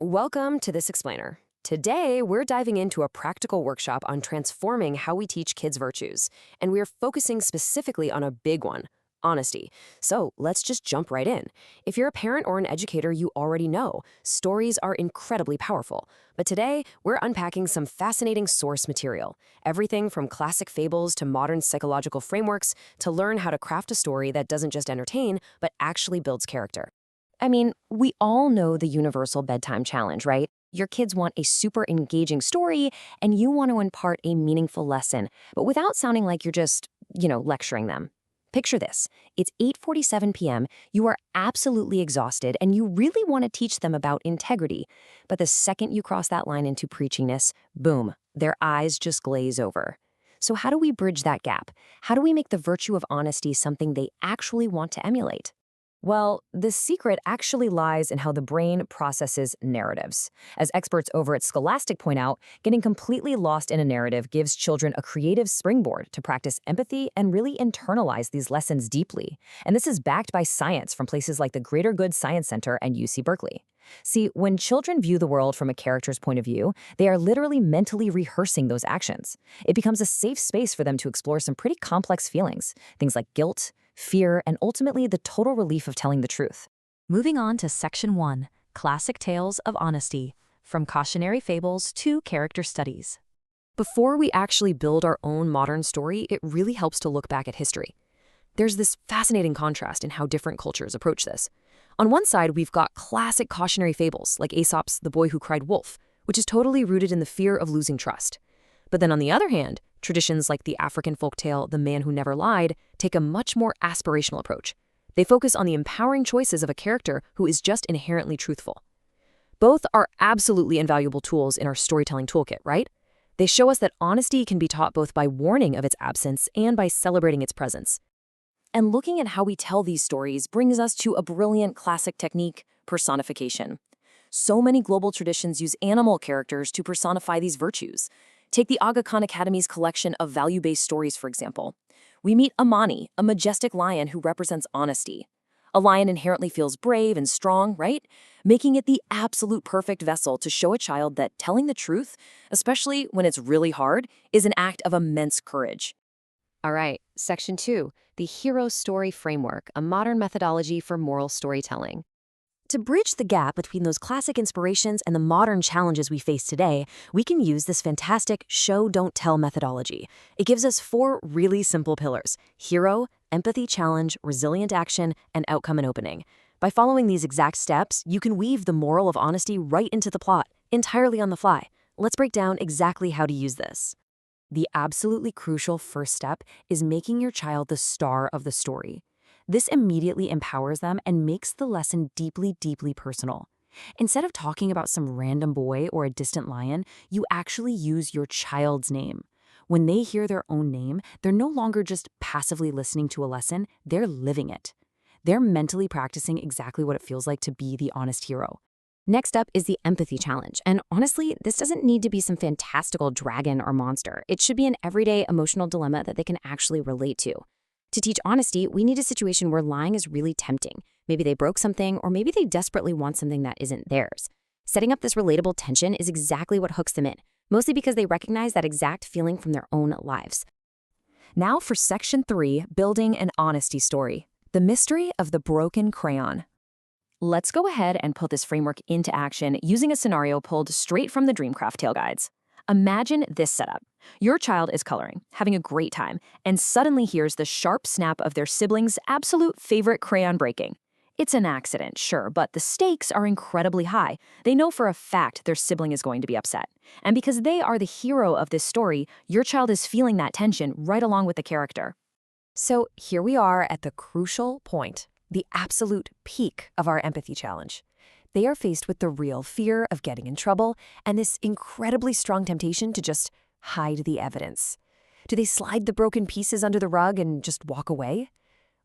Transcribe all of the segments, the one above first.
Welcome to This Explainer. Today, we're diving into a practical workshop on transforming how we teach kids virtues, and we're focusing specifically on a big one, honesty. So let's just jump right in. If you're a parent or an educator, you already know stories are incredibly powerful. But today, we're unpacking some fascinating source material, everything from classic fables to modern psychological frameworks to learn how to craft a story that doesn't just entertain, but actually builds character. I mean, we all know the universal bedtime challenge, right? Your kids want a super engaging story, and you want to impart a meaningful lesson, but without sounding like you're just, lecturing them. Picture this. It's 8:47 p.m., you are absolutely exhausted, and you really want to teach them about integrity. But the second you cross that line into preachiness, boom, their eyes just glaze over. So how do we bridge that gap? How do we make the virtue of honesty something they actually want to emulate? Well, the secret actually lies in how the brain processes narratives. As experts over at Scholastic point out, getting completely lost in a narrative gives children a creative springboard to practice empathy and really internalize these lessons deeply. And this is backed by science from places like the Greater Good Science Center and UC Berkeley. See, when children view the world from a character's point of view, they are literally mentally rehearsing those actions. It becomes a safe space for them to explore some pretty complex feelings, things like guilt, fear, and ultimately the total relief of telling the truth. Moving on to Section 1, Classic Tales of Honesty, from Cautionary Fables to Character Studies. Before we actually build our own modern story, it really helps to look back at history. There's this fascinating contrast in how different cultures approach this. On one side, we've got classic cautionary fables like Aesop's The Boy Who Cried Wolf, which is totally rooted in the fear of losing trust. But then on the other hand, traditions like the African folktale The Man Who Never Lied take a much more aspirational approach. They focus on the empowering choices of a character who is just inherently truthful. Both are absolutely invaluable tools in our storytelling toolkit, right? They show us that honesty can be taught both by warning of its absence and by celebrating its presence. And looking at how we tell these stories brings us to a brilliant classic technique, personification. So many global traditions use animal characters to personify these virtues. Take the Aga Khan Academy's collection of value-based stories, for example. We meet Amani, a majestic lion who represents honesty. A lion inherently feels brave and strong, right? Making it the absolute perfect vessel to show a child that telling the truth, especially when it's really hard, is an act of immense courage. All right, Section 2, the Hero Story Framework, a modern methodology for moral storytelling. To bridge the gap between those classic inspirations and the modern challenges we face today, we can use this fantastic show-don't-tell methodology. It gives us 4 really simple pillars: hero, empathy challenge, resilient action, and outcome and opening. By following these exact steps, you can weave the moral of honesty right into the plot, entirely on the fly. Let's break down exactly how to use this. The absolutely crucial first step is making your child the star of the story. This immediately empowers them and makes the lesson deeply, deeply personal. Instead of talking about some random boy or a distant lion, you actually use your child's name. When they hear their own name, they're no longer just passively listening to a lesson, they're living it. They're mentally practicing exactly what it feels like to be the honest hero. Next up is the empathy challenge. And honestly, this doesn't need to be some fantastical dragon or monster. It should be an everyday emotional dilemma that they can actually relate to. To teach honesty, we need a situation where lying is really tempting. Maybe they broke something, or maybe they desperately want something that isn't theirs. Setting up this relatable tension is exactly what hooks them in, mostly because they recognize that exact feeling from their own lives. Now for Section 3, building an honesty story. The mystery of the broken crayon. Let's go ahead and put this framework into action using a scenario pulled straight from the Dreamcraft Tale Guides. Imagine this setup. Your child is coloring, having a great time, and suddenly hears the sharp snap of their sibling's absolute favorite crayon breaking. It's an accident, sure, but the stakes are incredibly high. They know for a fact their sibling is going to be upset. And because they are the hero of this story, your child is feeling that tension right along with the character. So here we are at the crucial point, the absolute peak of our empathy challenge. They are faced with the real fear of getting in trouble and this incredibly strong temptation to just hide the evidence. Do they slide the broken pieces under the rug and just walk away?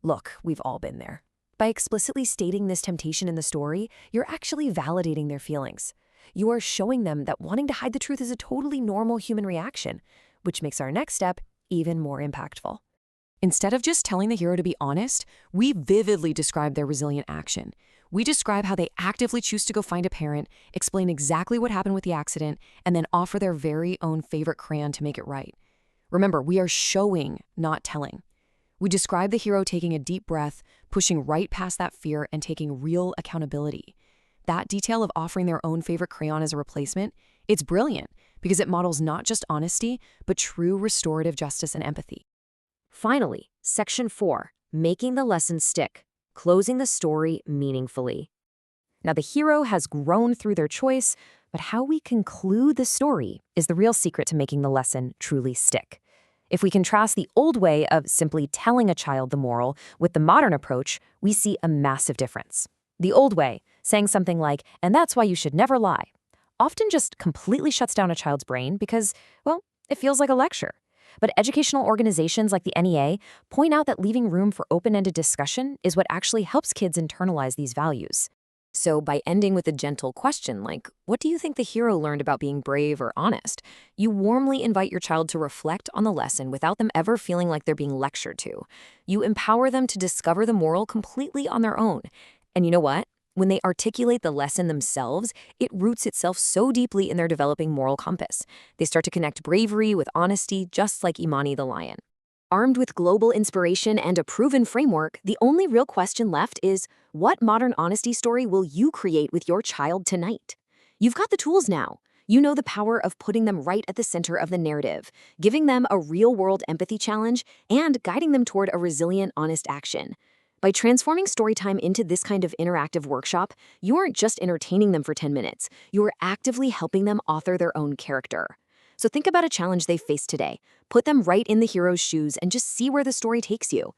Look, we've all been there. By explicitly stating this temptation in the story, you're actually validating their feelings. You are showing them that wanting to hide the truth is a totally normal human reaction, which makes our next step even more impactful. Instead of just telling the hero to be honest, we vividly describe their resilient action. We describe how they actively choose to go find a parent, explain exactly what happened with the accident, and then offer their very own favorite crayon to make it right. Remember, we are showing, not telling. We describe the hero taking a deep breath, pushing right past that fear, and taking real accountability. That detail of offering their own favorite crayon as a replacement, it's brilliant because it models not just honesty, but true restorative justice and empathy. Finally, Section 4, Making the Lesson Stick, Closing the Story Meaningfully. Now, the hero has grown through their choice, but how we conclude the story is the real secret to making the lesson truly stick. If we contrast the old way of simply telling a child the moral with the modern approach, we see a massive difference. The old way, saying something like, "and that's why you should never lie," often just completely shuts down a child's brain because, well, it feels like a lecture. But educational organizations like the NEA point out that leaving room for open-ended discussion is what actually helps kids internalize these values. So by ending with a gentle question like, "What do you think the hero learned about being brave or honest?" you warmly invite your child to reflect on the lesson without them ever feeling like they're being lectured to. You empower them to discover the moral completely on their own. And you know what? When they articulate the lesson themselves, it roots itself so deeply in their developing moral compass. They start to connect bravery with honesty, just like Imani the lion. Armed with global inspiration and a proven framework, the only real question left is, what modern honesty story will you create with your child tonight? You've got the tools now. You know the power of putting them right at the center of the narrative, giving them a real-world empathy challenge, and guiding them toward a resilient, honest action. By transforming Storytime into this kind of interactive workshop, you aren't just entertaining them for 10 minutes. You are actively helping them author their own character. So think about a challenge they face today. Put them right in the hero's shoes and just see where the story takes you.